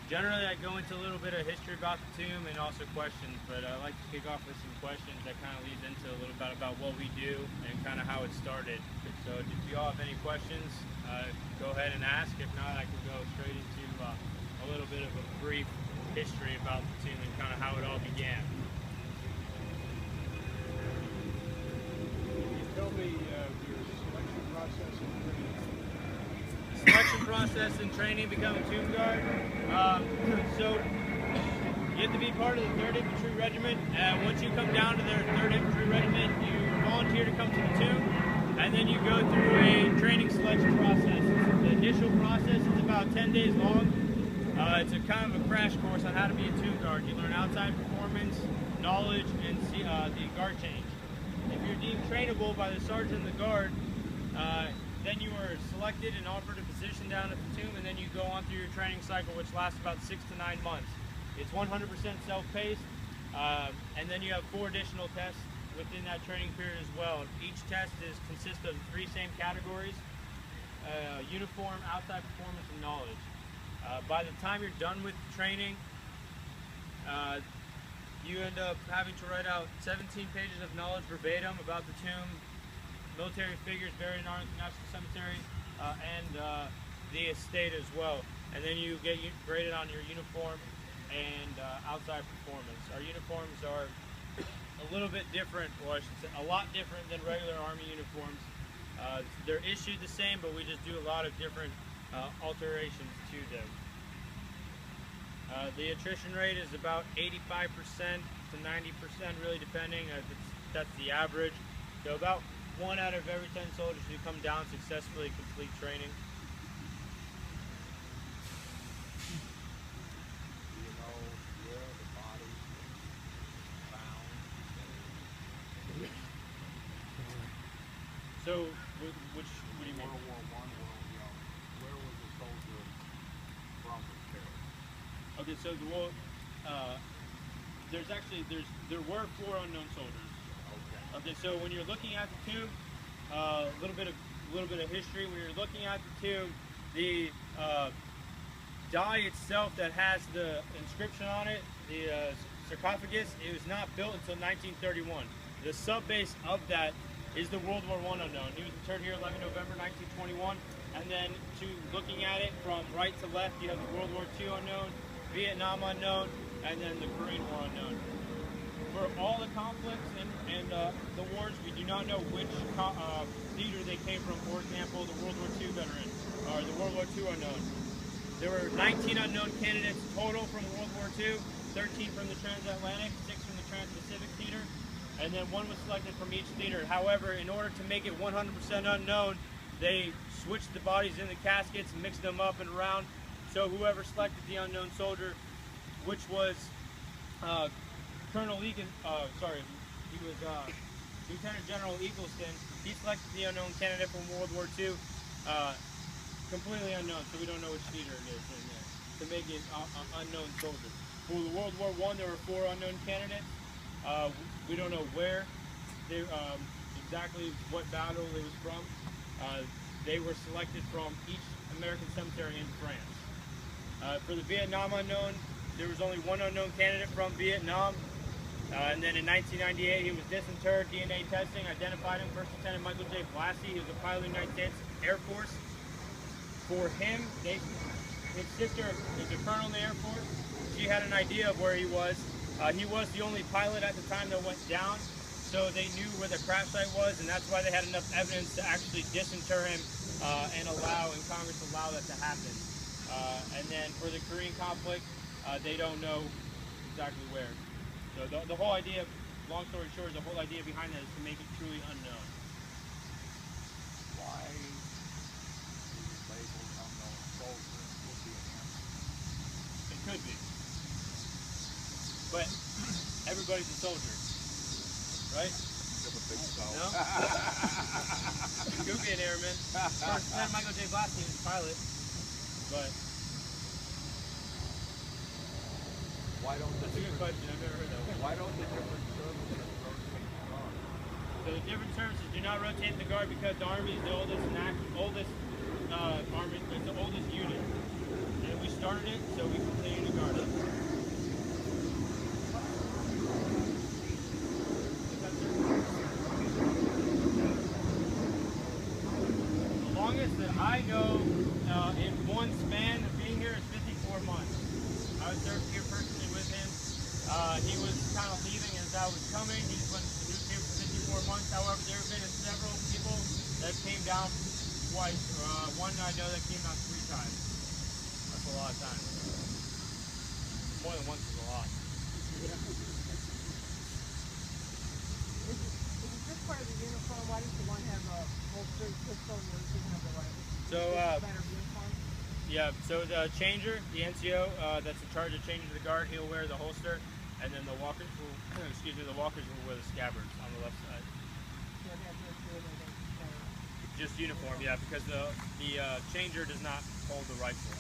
Generally, I go into a little bit of history about the tomb and also questions, but I like to kick off with some questions that kind of leads into a little bit about what we do and kind of how it started. So if you all have any questions, go ahead and ask. If not, I can go straight into a little bit of a brief history about the tomb and kind of how it all began. Can you tell me your selection process and training? Selection process and training, become a tomb guard. So you have to be part of the 3rd Infantry Regiment. Once you come down to their 3rd Infantry Regiment, you volunteer to come to the tomb, and then you go through a training selection process. The initial process is about 10 days long. It's a kind of a crash course on how to be a tomb guard. You learn outside performance, knowledge, and the guard change. If you're deemed trainable by the sergeant of the guard, then you are selected and offered a position down at the tomb, and then you go on through your training cycle, which lasts about 6 to 9 months. It's 100% self-paced, and then you have 4 additional tests within that training period as well. Each test consists of 3 same categories: uniform, outside performance, and knowledge. By the time you're done with training, you end up having to write out 17 pages of knowledge verbatim about the tomb, military figures buried in Arlington National Cemetery, and the estate as well. And then you get graded on your uniform and outside performance. Our uniforms are a little bit different, or I should say a lot different than regular Army uniforms. They're issued the same, but we just do a lot of different alterations to them. The attrition rate is about 85% to 90%, really depending. That's the average. So about 1 out of every 10 soldiers who come down successfully complete training. Do you know where the body was found? So, what do you mean? World War I, where was the soldier from was killed? Okay, so there were 4 unknown soldiers. Okay, so when you're looking at the tomb, a little bit of history. When you're looking at the tomb, the die itself that has the inscription on it, the sarcophagus, it was not built until 1931. The sub-base of that is the World War I unknown. He was interred here 11 November 1921. And then looking at it from right to left, you have the World War II unknown, Vietnam unknown, and then the Korean War unknown. For all the conflicts and the wars, we do not know which theater they came from. For example, the World War II veteran, or the World War II unknown. There were 19 unknown candidates total from World War II, 13 from the Transatlantic, 6 from the Trans-Pacific theater, and then 1 was selected from each theater. However, in order to make it 100% unknown, they switched the bodies in the caskets, mixed them up and around. So whoever selected the unknown soldier, which was Colonel Egan, he was Lieutenant General Eagleston. He selected the unknown candidate from World War II, completely unknown, so we don't know which theater it is in there, to make it unknown soldier. For the World War I, there were 4 unknown candidates. We don't know where they exactly what battle it was from. They were selected from each American cemetery in France. For the Vietnam unknown, there was only 1 unknown candidate from Vietnam. And then in 1998, he was disinterred. DNA testing identified him. First Lieutenant Michael J. Blassie. He was a pilot in the United States Air Force. For him, his sister is a colonel in the Air Force. She had an idea of where he was. He was the only pilot at the time that went down, so they knew where the crash site was, and that's why they had enough evidence to actually disinter him and Congress allow that to happen. And then for the Korean conflict, they don't know exactly where. So the whole idea, long story short, the whole idea behind that is to make it truly unknown. Why is labeled unknown soldier would be an answer? It could be. But everybody's a soldier, right? No? You could be an airman. First Lieutenant Michael J. Blassie was a pilot, but why don't that's a good question. I've never heard that one. Why don't the different services rotate the guard? So the different services do not rotate the guard because the Army is the oldest Army. It's the oldest unit, and we started it, so we continue He was kind of leaving as I was coming. He's been here for 54 months. However, there have been several people that came down twice. One I know that came down 3 times. That's a lot of times. More than once is a lot. Is it just part of the uniform? Why does the one have a holstered pistol and the other doesn't have the rifle? So, Better uniform? yeah, so the changer, the NCO, that's in charge of changing the guard, he'll wear the holster, and then the walkers will, the walkers will wear the scabbards on the left side. Yeah, they have to do it, they don't- Just uniform, yeah, because the changer does not hold the rifle.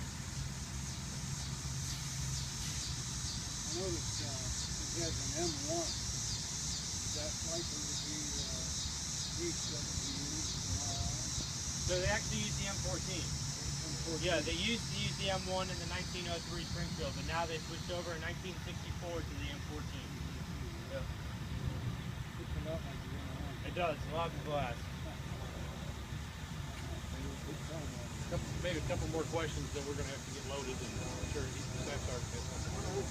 I noticed it has an M1. Is that likely to be used that we use from now on? So they actually use the M14. Yeah, they used to use the M1 in the 1903 Springfield, but now they switched over in 1964 to the M14. Yeah. Puts it up like you're on. It does, a lot of people ask. Maybe a couple more questions that we're going to have to get loaded, and I'm sure Staff Sergeant has something.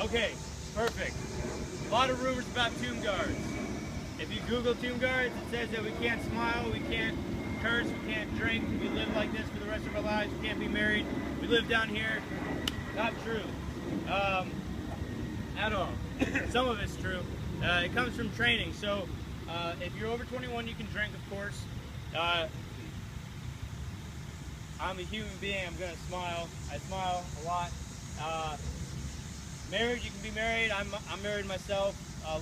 Okay, perfect. A lot of rumors about tomb guards. If you Google tomb guards, it says that we can't smile, we can't curse, we can't drink, we live like this for the rest of our lives, we can't be married, we live down here. Not true. At all. Some of it's true. It comes from training. So if you're over 21, you can drink, of course. I'm a human being, I'm gonna smile. I smile a lot. Married, you can be married. I'm married myself.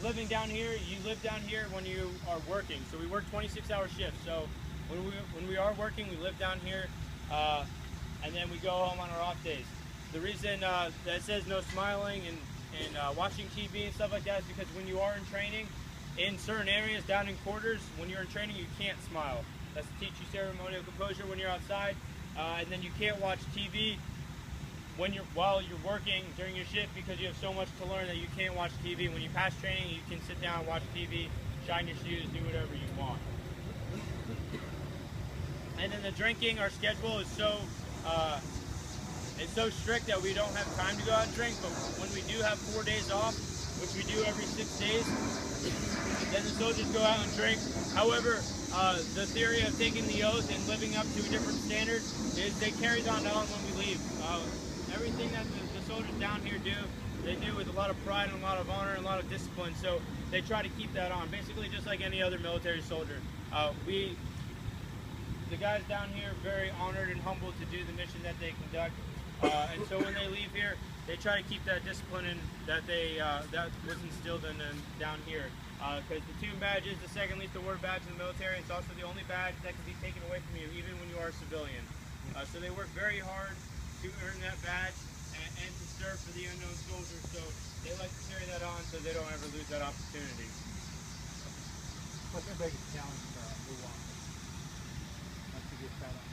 Living down here, you live down here when you are working. So we work 26-hour shifts. So when we are working, we live down here, and then we go home on our off days. The reason that it says no smiling and watching TV and stuff like that is because when you are in training, in certain areas down in quarters, when you're in training, you can't smile. That's to teach you ceremonial composure when you're outside, and then you can't watch TV while you're working during your shift because you have so much to learn that you can't watch TV. When you pass training, you can sit down, watch TV, shine your shoes, do whatever you want. And then the drinking, our schedule is so strict that we don't have time to go out and drink. But when we do have 4 days off, which we do every 6 days, then the soldiers go out and drink. However, the theory of taking the oath and living up to a different standard is they carry on when we leave. Everything that the soldiers down here do, they do with a lot of pride and a lot of honor and a lot of discipline. So they try to keep that on, basically just like any other military soldier. The guys down here are very honored and humbled to do the mission that they conduct. And so when they leave here, they try to keep that discipline in that that was instilled in them down here. Because the tomb badge is the second least awarded badge in the military. It's also the only badge that can be taken away from you, even when you are a civilian. So they work very hard to earn that badge and to serve for the unknown soldier. So they like to carry that on so they don't ever lose that opportunity. What's the biggest challenge for a new officer? Once you get that on.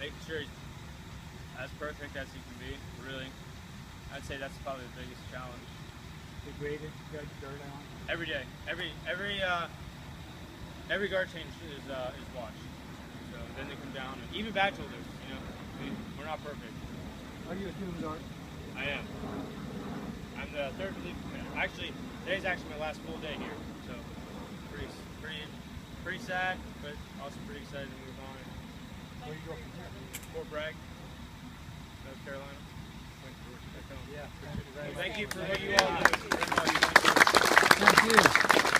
Making sure he's as perfect as he can be, really. I'd say that's probably the biggest challenge. The graded, judge dirt on. Every day, every guard change is watched. So then they come down, and even badge holders. You know, we're not perfect. Are you a tomb guard? I am. I'm the 3rd relief commander. Actually, today's actually my last full day here, so pretty sad, but also pretty excited to move on. Where do you go from here? Fort Bragg, North Carolina. Yeah. Thank you for what you all do. Thank you.